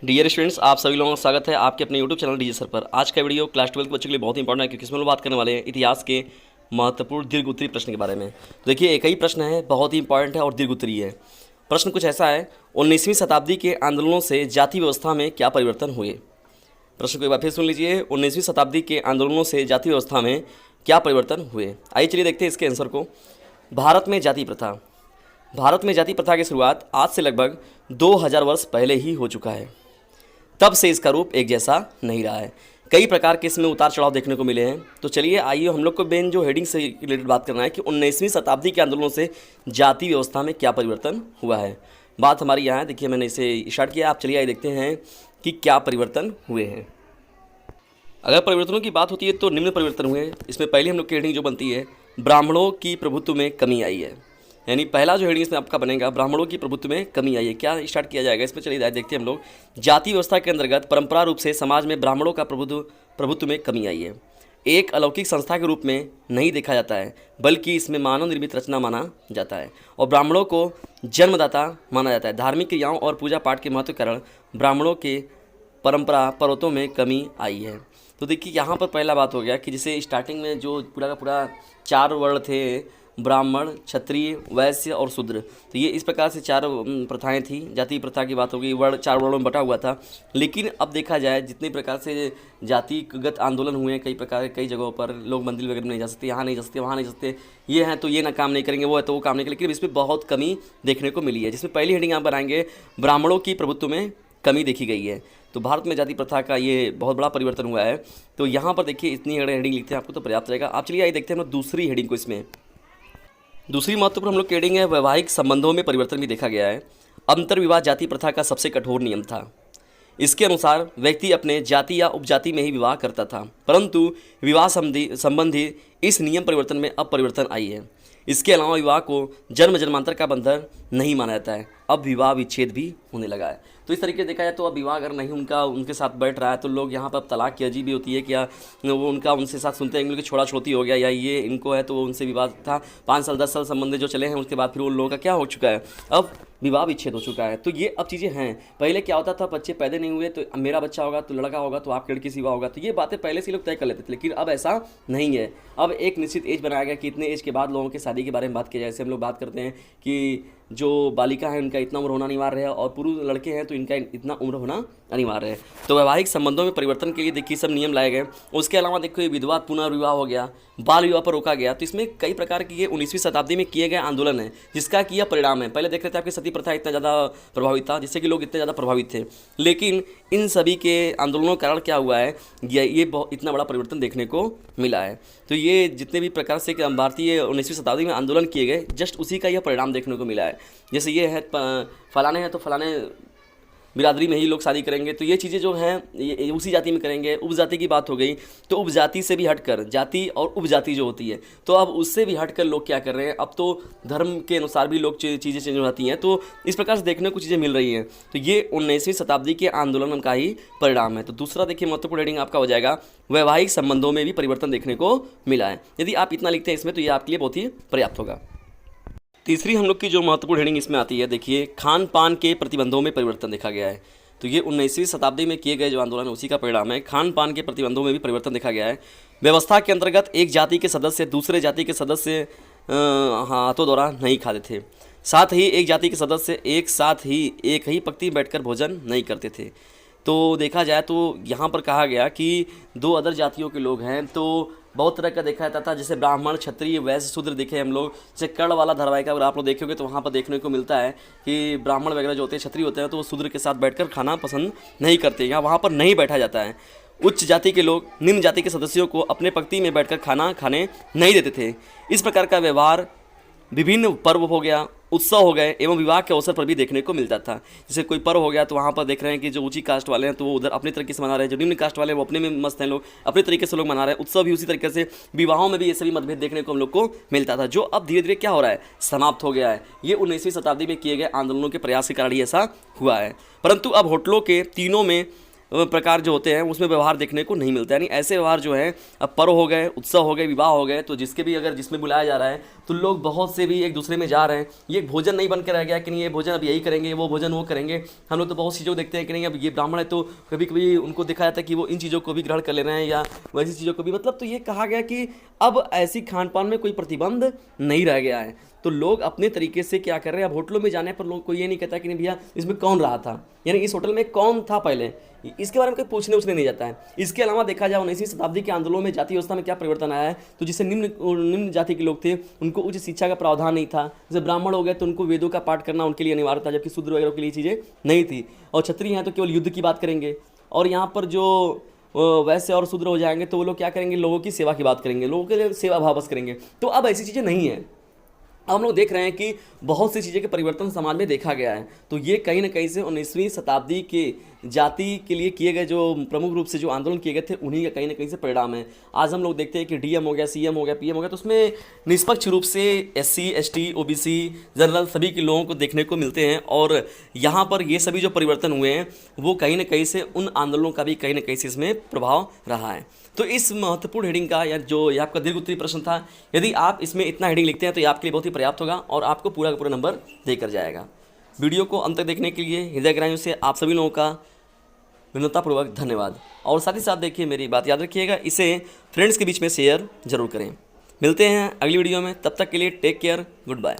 Dear students, आप सभी लोगों का स्वागत है आपके अपने यूट्यूब चैनल डीजे सर पर। आज का वीडियो क्लास 12 के बच्चों के लिए बहुत इंपॉर्टेंट है क्योंकि इसमें हम लोग बात करने वाले हैं इतिहास के महत्वपूर्ण दीर्घ उत्तरीय प्रश्न के बारे में। तो देखिए, एक ही प्रश्न है, बहुत ही इंपॉर्टेंट है और दीर्घ उत्तरीय है। प्रश्न कुछ ऐसा है, 19वीं शताब्दी के आंदोलनों से जाति व्यवस्था में क्या परिवर्तन हुए। प्रश्न को एक बार फिर सुन लीजिए, 19वीं शताब्दी के आंदोलनों से जाति व्यवस्था में क्या परिवर्तन हुए। आइए चलिए देखते हैं इसके आंसर को। भारत में जाति प्रथा। भारत में जाति प्रथा की शुरुआत आज से लगभग 2000 वर्ष पहले ही हो चुका है। तब से इसका रूप एक जैसा नहीं रहा है। कई प्रकार के इसमें उतार चढ़ाव देखने को मिले हैं। तो चलिए आइए, हम लोग को मेन जो हेडिंग से रिलेटेड बात करना है कि 19वीं शताब्दी के आंदोलनों से जाति व्यवस्था में क्या परिवर्तन हुआ है। बात हमारी यहाँ है, देखिए मैंने इसे स्टार्ट किया। आप चलिए आइए देखते हैं कि क्या परिवर्तन हुए हैं। अगर परिवर्तनों की बात होती है तो निम्न परिवर्तन हुए। इसमें पहले हम लोग की हेडिंग जो बनती है, ब्राह्मणों की प्रभुत्व में कमी आई है। यानी पहला जो हेडिंग इसमें आपका बनेगा, ब्राह्मणों की प्रभुत्व में कमी आई है। क्या स्टार्ट किया जाएगा इसमें, चलिए देखते हैं हम लोग। जाति व्यवस्था के अंतर्गत परंपरा रूप से समाज में ब्राह्मणों का प्रभुत्व में कमी आई है। एक अलौकिक संस्था के रूप में नहीं देखा जाता है, बल्कि इसमें मानव निर्मित रचना माना जाता है और ब्राह्मणों को जन्मदाता माना जाता है। धार्मिक क्रियाओं और पूजा पाठ के महत्व के कारण ब्राह्मणों के परंपरा पर्वतों में कमी आई है। तो देखिए, यहाँ पर पहला बात हो गया कि जैसे स्टार्टिंग में जो पूरा का पूरा 4 वर्ण थे, ब्राह्मण, क्षत्रिय, वैश्य और शूद्र। तो ये इस प्रकार से 4 प्रथाएं थी। जाति प्रथा की बात होगी, वर्ण 4 वर्णों में बटा हुआ था। लेकिन अब देखा जाए, जितने प्रकार से जातिगत आंदोलन हुए हैं, कई प्रकार कई जगहों पर लोग मंदिर वगैरह में नहीं जा सकते, यहाँ नहीं जा सकते, वहाँ नहीं जा सकते, ये हैं तो ये ना काम नहीं करेंगे, वो है तो वो काम नहीं करेंगे। लेकिन इसमें बहुत कमी देखने को मिली है। जिसमें पहली हेडिंग आप बनाएंगे, ब्राह्मणों की प्रभुत्व में कमी देखी गई है। तो भारत में जाति प्रथा का ये बहुत बड़ा परिवर्तन हुआ है। तो यहाँ पर देखिए, इतनी हेडिंग लिखते हैं आपको तो पर्याप्त रहेगा। आप चलिए आइए देखते हैं हम दूसरी हेडिंग को। इसमें दूसरी महत्वपूर्ण हम लोग की हेडिंग है, वैवाहिक संबंधों में परिवर्तन भी देखा गया है। अंतर्विवाह जाति प्रथा का सबसे कठोर नियम था। इसके अनुसार व्यक्ति अपने जाति या उपजाति में ही विवाह करता था, परंतु विवाह संबंधी इस नियम परिवर्तन में अब परिवर्तन आई है। इसके अलावा विवाह को जन्म जन्मांतर का बंधन नहीं माना जाता है, अब विवाह विच्छेद भी होने लगा है। तो इस तरीके से देखा जाए तो अब विवाह अगर नहीं उनके साथ बैठ रहा है तो लोग यहाँ पर अब तलाक की अर्जी भी होती है, क्या वो उनका उनसे साथ सुनते हैं कि छोड़ा छोड़ती हो गया या ये इनको है तो वो उनसे विवाद था। 5 साल 10 साल संबंध जो चले हैं, उसके बाद फिर उन लोगों का क्या हो चुका है, अब विवाह विच्छेद हो चुका है। तो ये अब चीज़ें हैं। पहले क्या होता था, बच्चे पैदा नहीं हुए तो मेरा बच्चा होगा तो लड़का होगा तो आपकी लड़की से विवाह होगा, तो ये बातें पहले से लोग तय कर लेते थे। लेकिन अब ऐसा नहीं है। अब एक निश्चित एज बनाया गया कि इतने एज के बाद लोगों की शादी के बारे में बात किया जाए। जैसे हम लोग बात करते हैं कि जो बालिका है उनका इतना उम्र होना अनिवार्य है और पुरुष लड़के हैं तो इनका इतना उम्र होना अनिवार्य है। तो वैवाहिक संबंधों में परिवर्तन के लिए देखिए सब नियम लाए गए। उसके अलावा देखो, विधवा पुनर्विवाह हो गया, बाल विवाह पर रोका गया। तो इसमें कई प्रकार के ये 19वीं शताब्दी में किए गए आंदोलन है, जिसका कि यह परिणाम है। पहले देख रहे थे आपकी सती प्रथा इतना ज़्यादा प्रभावित था, जिससे कि लोग इतने ज़्यादा प्रभावित थे। लेकिन इन सभी के आंदोलनों के कारण क्या हुआ है, ये इतना बड़ा परिवर्तन देखने को मिला है। तो ये जितने भी प्रकार से भारतीय 19वीं शताब्दी में आंदोलन किए गए, जस्ट उसी का यह परिणाम देखने को मिला है। जैसे ये है, फलाने हैं तो फलाने बिरादरी में ही लोग शादी करेंगे, तो ये चीज़ें जो हैं ये उसी जाति में करेंगे। उपजाति की बात हो गई तो उपजाति से भी हटकर जाति और उपजाति जो होती है, तो अब उससे भी हटकर लोग क्या कर रहे हैं, अब तो धर्म के अनुसार भी लोग चीज़ें चेंज हो जाती हैं। तो इस प्रकार से देखने को चीज़ें मिल रही हैं। तो ये 19वीं शताब्दी के आंदोलन का ही परिणाम है। तो दूसरा देखिए महत्वपूर्ण हेडिंग आपका हो जाएगा, वैवाहिक संबंधों में भी परिवर्तन देखने को मिला है। यदि आप इतना लिखते हैं इसमें तो ये आपके लिए बहुत ही पर्याप्त होगा। तीसरी हम लोग की जो महत्वपूर्ण हेडिंग इसमें आती है, देखिए खान पान के प्रतिबंधों में परिवर्तन देखा गया है। तो ये 19वीं शताब्दी में किए गए जो आंदोलन है उसी का परिणाम है। खान पान के प्रतिबंधों में भी परिवर्तन देखा गया है। व्यवस्था के अंतर्गत एक जाति के सदस्य दूसरे जाति के सदस्य हाथों द्वारा नहीं खाते थे। साथ ही एक जाति के सदस्य एक साथ ही एक ही पंक्ति में बैठकर भोजन नहीं करते थे। तो देखा जाए तो यहाँ पर कहा गया कि 2 अदर जातियों के लोग हैं तो बहुत तरह का देखा जाता था। जैसे ब्राह्मण, क्षत्रिय, वैश्य, शूद्र देखे हम लोग। जैसे कर्ण वाला धारावाहिक अगर आप लोग देखोगे तो वहाँ पर देखने को मिलता है कि ब्राह्मण वगैरह जो होते हैं, क्षत्रिय होते हैं, तो वो शूद्र के साथ बैठकर खाना पसंद नहीं करते, या वहाँ पर नहीं बैठा जाता है। उच्च जाति के लोग निम्न जाति के सदस्यों को अपने पंक्ति में बैठकर खाना खाने नहीं देते थे। इस प्रकार का व्यवहार विभिन्न पर्व हो गया, उत्सव हो गए एवं विवाह के अवसर पर भी देखने को मिलता था। जैसे कोई पर्व हो गया तो वहाँ पर देख रहे हैं कि जो ऊंची कास्ट वाले हैं तो वो उधर अपने तरीके से मना रहे हैं, जो निम्न कास्ट वाले हैं वो अपने में मस्त हैं, लोग अपने तरीके से लोग मना रहे हैं। उत्सव भी उसी तरीके से, विवाहों में भी ये सभी मतभेद देखने को हम लोग को मिलता था, जो अब धीरे धीरे क्या हो रहा है, समाप्त हो गया है। ये 19वीं शताब्दी में किए गए आंदोलनों के प्रयास के कारण ही ऐसा हुआ है। परंतु अब होटलों के तीनों में प्रकार जो होते हैं उसमें व्यवहार देखने को नहीं मिलता है। यानी ऐसे व्यवहार जो हैं, अब पर्व हो गए, उत्सव हो गए, विवाह हो गए, तो जिसके भी अगर जिसमें बुलाया जा रहा है तो लोग बहुत से भी एक दूसरे में जा रहे हैं। ये एक भोजन नहीं बन के रह गया कि नहीं ये भोजन अब यही करेंगे, वो भोजन वो करेंगे। हम लोग तो बहुत चीज़ों को देखते हैं कि नहीं अब ये ब्राह्मण है तो कभी कभी उनको देखा जाता है कि वो इन चीज़ों को भी ग्रहण कर ले रहे हैं या वैसी चीज़ों को भी, मतलब तो ये कहा गया कि अब ऐसी खान पान में कोई प्रतिबंध नहीं रह गया है। तो लोग अपने तरीके से क्या कर रहे हैं, अब होटलों में जाने पर लोग को ये नहीं कहता कि नहीं भैया इसमें कौन रहा था, यानी इस होटल में कौन था पहले, इसके बारे में कोई पूछने उछने नहीं जाता है। इसके अलावा देखा जाए 19वीं शताब्दी के आंदोलनों में जाति व्यवस्था में क्या परिवर्तन आया है, तो जिससे निम्न जाति के लोग थे उनको उच्च शिक्षा का प्रावधान नहीं था। जैसे ब्राह्मण हो गए तो उनको वेदों का पाठ करना उनके लिए अनिवार्य था, जबकि शूद्र वगैरह के लिए चीज़ें नहीं थी। और क्षत्रिय हैं तो केवल युद्ध की बात करेंगे, और यहाँ पर जो वैसे और शूद्र हो जाएंगे तो वो लोग क्या करेंगे, लोगों की सेवा की बात करेंगे, लोगों के लिए सेवा भाव बस करेंगे। तो अब ऐसी चीज़ें नहीं है। अब हम लोग देख रहे हैं कि बहुत सी चीज़ें के परिवर्तन समाज में देखा गया है। तो ये कहीं ना कहीं से 19वीं शताब्दी के जाति के लिए किए गए जो प्रमुख रूप से जो आंदोलन किए गए थे उन्हीं का कहीं ना कहीं से परिणाम है। आज हम लोग देखते हैं कि डीएम हो गया, सीएम हो गया, पीएम हो गया, तो उसमें निष्पक्ष रूप से एससी, एसटी, ओबीसी, जनरल सभी के लोगों को देखने को मिलते हैं। और यहाँ पर ये सभी जो परिवर्तन हुए हैं वो कहीं ना कहीं से उन आंदोलनों का भी कहीं ना कहीं से इसमें प्रभाव रहा है। तो इस महत्वपूर्ण हेडिंग का या जो ये आपका दीर्घ उत्तरीय प्रश्न था, यदि आप इसमें इतना हेडिंग लिखते हैं तो ये आपके लिए बहुत ही पर्याप्त होगा और आपको पूरा का पूरा नंबर देकर जाएगा। वीडियो को अंत तक देखने के लिए हृदय गहराइयों से आप सभी लोगों का विनम्रतापूर्वक धन्यवाद। और साथ ही साथ देखिए मेरी बात याद रखिएगा, इसे फ्रेंड्स के बीच में शेयर जरूर करें। मिलते हैं अगली वीडियो में, तब तक के लिए टेक केयर, गुड बाय।